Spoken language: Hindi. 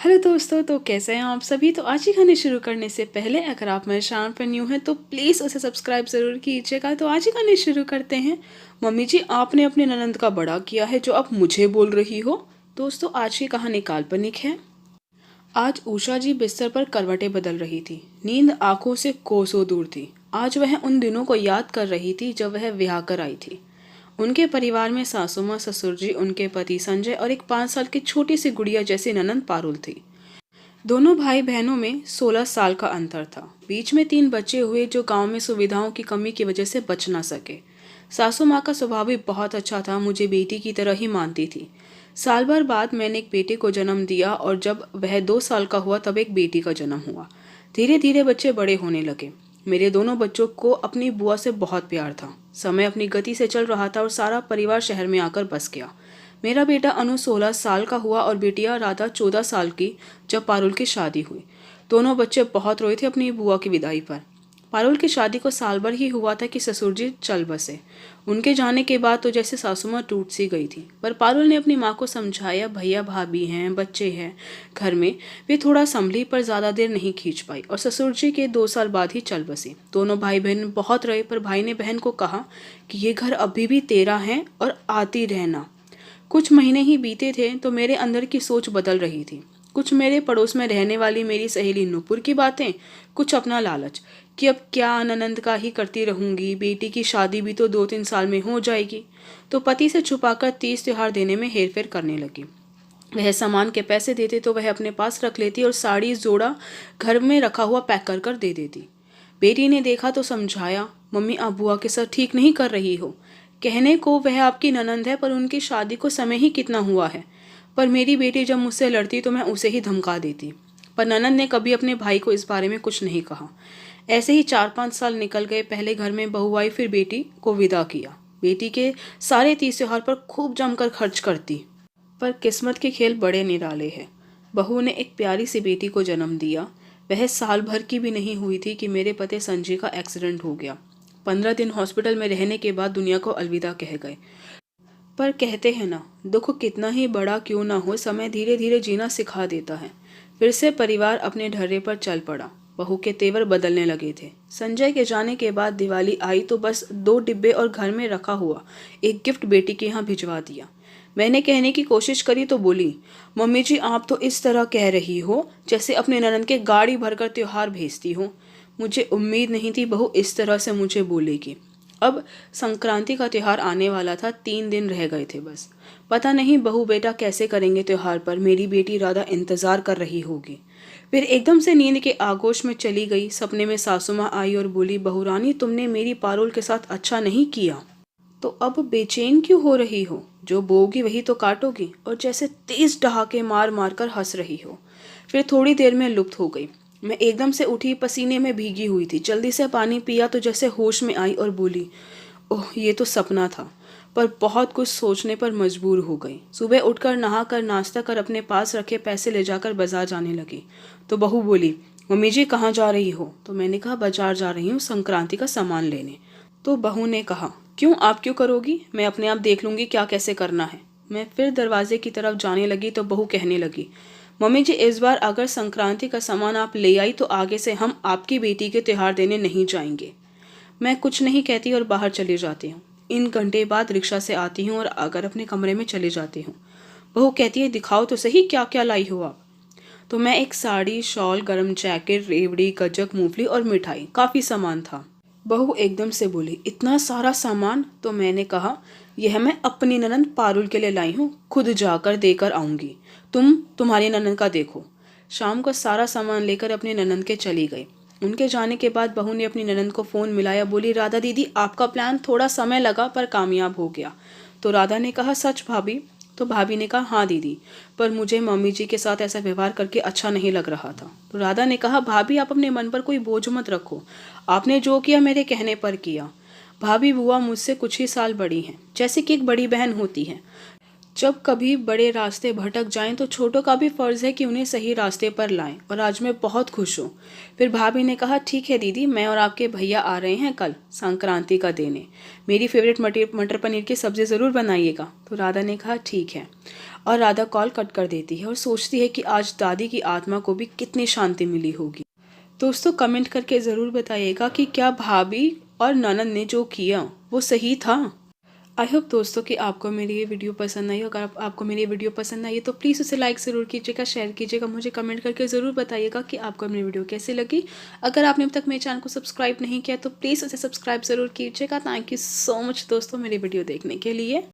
हेलो दोस्तों, तो कैसे हैं आप सभी। तो आज ही खाने शुरू करने से पहले अगर आप मेरे चैनल पर न्यू हैं तो प्लीज़ उसे सब्सक्राइब ज़रूर कीजिएगा। तो आज ही खाने शुरू करते हैं। मम्मी जी, आपने अपने ननंद का बड़ा किया है जो आप मुझे बोल रही हो। दोस्तों, आज की कहानी काल्पनिक है। आज उषा जी बिस्तर पर करवटें बदल रही थी। नींद आंखों से कोसों दूर थी। आज वह उन दिनों को याद कर रही थी जब वह ब्याह कर आई थी। उनके परिवार में सासू माँ, ससुर जी, उनके पति संजय और एक 5 साल की छोटी सी गुड़िया जैसी ननंद पारुल थी। दोनों भाई बहनों में 16 साल का अंतर था। बीच में 3 बच्चे हुए जो गांव में सुविधाओं की कमी की वजह से बच ना सके। सासू माँ का स्वभाव भी बहुत अच्छा था, मुझे बेटी की तरह ही मानती थी। साल भर बाद मैंने एक बेटे को जन्म दिया और जब वह 2 साल का हुआ तब एक बेटी का जन्म हुआ। धीरे धीरे बच्चे बड़े होने लगे। मेरे दोनों बच्चों को अपनी बुआ से बहुत प्यार था। समय अपनी गति से चल रहा था और सारा परिवार शहर में आकर बस गया। मेरा बेटा अनु 16 साल का हुआ और बेटिया राधा 14 साल की जब पारुल की शादी हुई। दोनों बच्चे बहुत रोए थे अपनी बुआ की विदाई पर। पारुल की शादी को साल भर ही हुआ था कि ससुर जी चल बसे। उनके जाने के बाद तो जैसे सासू माँ टूट सी गई थी, पर पारुल ने अपनी माँ को समझाया, भैया भाभी हैं, बच्चे हैं घर में, वे थोड़ा संभली, पर ज़्यादा देर नहीं खींच पाई और ससुर जी के 2 साल बाद ही चल बसी। दोनों भाई बहन बहुत रहे, पर भाई ने बहन को कहा कि ये घर अभी भी तेरा है और आती रहना। कुछ महीने ही बीते थे तो मेरे अंदर की सोच बदल रही थी। कुछ मेरे पड़ोस में रहने वाली मेरी सहेली नुपुर की बातें, कुछ अपना लालच कि अब क्या ननंद का ही करती रहूंगी, बेटी की शादी भी तो 2-3 साल में हो जाएगी। तो पति से छुपाकर तीज त्योहार देने में हेरफेर करने लगी। वह सामान के पैसे देते तो वह अपने पास रख लेती और साड़ी जोड़ा घर में रखा हुआ पैक कर कर दे देती। बेटी ने देखा तो समझाया, मम्मी आप बुआ के साथ ठीक नहीं कर रही हो। कहने को वह आपकी ननंद है, पर उनकी शादी को समय ही कितना हुआ है। पर मेरी बेटी जब मुझसे लड़ती तो मैं उसे ही धमका देती। पर ननंद ने कभी अपने भाई को इस बारे में कुछ नहीं कहा। ऐसे ही 4-5 साल निकल गए। पहले घर में बहू आई, फिर बेटी को विदा किया। बेटी के सारे तीज त्योहार पर खूब जमकर खर्च करती। पर किस्मत के खेल बड़े निराले हैं। बहू ने एक प्यारी सी बेटी को जन्म दिया। वह साल भर की भी नहीं हुई थी कि मेरे पति संजय का एक्सीडेंट हो गया। 15 दिन हॉस्पिटल में रहने के बाद दुनिया को अलविदा कह गए। पर कहते हैं ना, दुख कितना ही बड़ा क्यों ना हो, समय धीरे धीरे जीना सिखा देता है। फिर से परिवार अपने ढर्रे पर चल पड़ा। बहू के तेवर बदलने लगे थे। संजय के जाने के बाद दिवाली आई तो बस 2 डिब्बे और घर में रखा हुआ एक गिफ्ट बेटी के यहाँ भिजवा दिया। मैंने कहने की कोशिश करी तो बोली, मम्मी जी आप तो इस तरह कह रही हो जैसे अपने ननद के गाड़ी भरकर त्योहार भेजती हो। मुझे उम्मीद नहीं थी बहू इस तरह से मुझे बोलेगी। अब संक्रांति का त्योहार आने वाला था, 3 दिन रह गए थे बस। पता नहीं बहू बेटा कैसे करेंगे त्योहार पर। मेरी बेटी राधा इंतजार कर रही होगी। फिर एकदम से नींद के आगोश में चली गई। सपने में सासू माँ आई और बोली, बहू रानी तुमने मेरी पारुल के साथ अच्छा नहीं किया, तो अब बेचैन क्यों हो रही हो। जो बोओगी वही तो काटोगी। और जैसे तेज डहाके मार मार कर हंस रही हो। फिर थोड़ी देर में लुप्त हो गई। मैं एकदम से उठी, पसीने में भीगी हुई थी। जल्दी से पानी पिया तो जैसे होश में आई और बोली, ओह ये तो सपना था। पर बहुत कुछ सोचने पर मजबूर हो गई। सुबह उठकर नहा कर नाश्ता कर अपने पास रखे पैसे ले जाकर बाजार जाने लगी। तो बहू बोली, मम्मी जी कहाँ जा रही हो। तो मैंने कहा बाजार जा रही हूँ संक्रांति का सामान लेने। तो बहू ने कहा, क्यों आप क्यों करोगी, मैं अपने आप देख लूंगी क्या कैसे करना है। मैं फिर दरवाजे की तरफ जाने लगी तो बहू कहने लगी, मम्मी जी इस बार अगर संक्रांति का सामान आप ले आई तो आगे से हम आपकी बेटी के त्योहार देने नहीं जाएंगे। मैं कुछ नहीं कहती और बाहर चली जाती हूँ। इन घंटे बाद रिक्शा से आती हूँ और अगर अपने कमरे में चली जाती हूँ। बहू कहती है, दिखाओ तो सही क्या क्या लाई हो आप। तो मैं एक साड़ी, शॉल, गर्म जैकेट, रेवड़ी, गजक, मूंगफली और मिठाई, काफ़ी सामान था। बहू एकदम से बोली, इतना सारा सामान। तो मैंने कहा, यह मैं अपनी ननंद पारुल के लिए लाई हूँ, खुद जाकर देकर आऊंगी। तुम्हारी ननंद का देखो। शाम को सारा सामान लेकर अपनी ननंद के चली गई। उनके जाने के बाद बहू ने अपनी ननंद को फ़ोन मिलाया, बोली, राधा दीदी आपका प्लान थोड़ा समय लगा पर कामयाब हो गया। तो राधा ने कहा, सच भाभी। तो भाभी ने कहा, हाँ दीदी, पर मुझे मम्मी जी के साथ ऐसा व्यवहार करके अच्छा नहीं लग रहा था। तो राधा ने कहा, भाभी आप अपने मन पर कोई बोझ मत रखो, आपने जो किया मेरे कहने पर किया। भाभी बुआ मुझसे कुछ ही साल बड़ी हैं, जैसे कि एक बड़ी बहन होती है। जब कभी बड़े रास्ते भटक जाएं तो छोटों का भी फर्ज है कि उन्हें सही रास्ते पर लाएं, और आज मैं बहुत खुश हूँ। फिर भाभी ने कहा, ठीक है दीदी, मैं और आपके भैया आ रहे हैं कल संक्रांति का दिन है। मेरी फेवरेट मटर पनीर की सब्ज़ी ज़रूर बनाइएगा। तो राधा ने कहा ठीक है, और राधा कॉल कट कर देती है और सोचती है कि आज दादी की आत्मा को भी कितनी शांति मिली होगी। दोस्तों कमेंट करके ज़रूर बताइएगा कि क्या भाभी और ननद ने जो किया वो सही था। आई होप दोस्तों कि आपको मेरी ये वीडियो पसंद आई। अगर आपको मेरी वीडियो पसंद आई है तो प्लीज़ उसे लाइक ज़रूर कीजिएगा, शेयर कीजिएगा, मुझे कमेंट करके ज़रूर बताइएगा कि आपको मेरी वीडियो कैसी लगी। अगर आपने अब तक मेरे चैनल को सब्सक्राइब नहीं किया तो प्लीज़ उसे सब्सक्राइब ज़रूर कीजिएगा। थैंक यू सो मच दोस्तों मेरी वीडियो देखने के लिए।